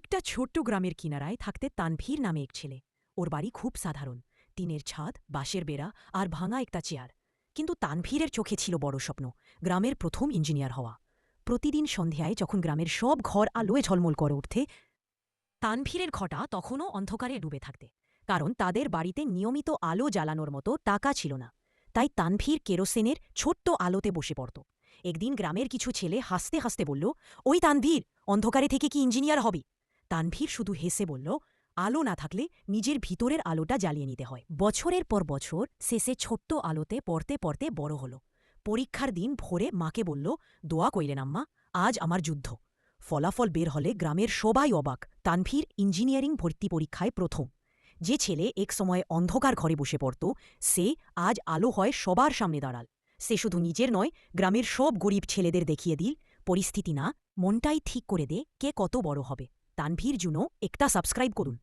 একটা ছোট্ট গ্রামের কিনারায় থাকতে তানভীর নামে এক ছেলে। ওর বাড়ি খুব সাধারণ, টিনের ছাদ, বাঁশের বেড়া আর ভাঙা একটা চেয়ার। কিন্তু তানভীরের চোখে ছিল বড় স্বপ্ন, গ্রামের প্রথম ইঞ্জিনিয়ার হওয়া। প্রতিদিন সন্ধ্যায় যখন গ্রামের সব ঘর আলোয় ঝলমল করে উঠতে, তানভীরের ঘটা তখনও অন্ধকারে ডুবে থাকতে, কারণ তাদের বাড়িতে নিয়মিত আলো জ্বালানোর মতো টাকা ছিল না। তাই তানভীর কেরোসিনের ছোট্ট আলোতে বসে পড়ত। একদিন গ্রামের কিছু ছেলে হাসতে হাসতে বলল, ওই তানভীর, অন্ধকারে থেকে কি ইঞ্জিনিয়ার হবি? তানভীর শুধু হেসে বলল, আলো না থাকলে নিজের ভিতরের আলোটা জ্বালিয়ে নিতে হয়। বছরের পর বছর শেষে ছোট্ট আলোতে পড়তে পড়তে বড় হল। পরীক্ষার দিন ভোরে মাকে বলল, দোয়া কইলেন আম্মা, আজ আমার যুদ্ধ। ফলাফল বের হলে গ্রামের সবাই অবাক। তানভীর ইঞ্জিনিয়ারিং ভর্তি পরীক্ষায় প্রথম। যে ছেলে এক সময় অন্ধকার ঘরে বসে পড়ত, সে আজ আলো হয় সবার সামনে দাঁড়াল। সে শুধু নিজের নয়, গ্রামের সব গরিব ছেলেদের দেখিয়ে দিল, পরিস্থিতি না, মনটাই ঠিক করে দে কে কত বড় হবে। তানভীর জুনো একটা সাবস্ক্রাইব করুন।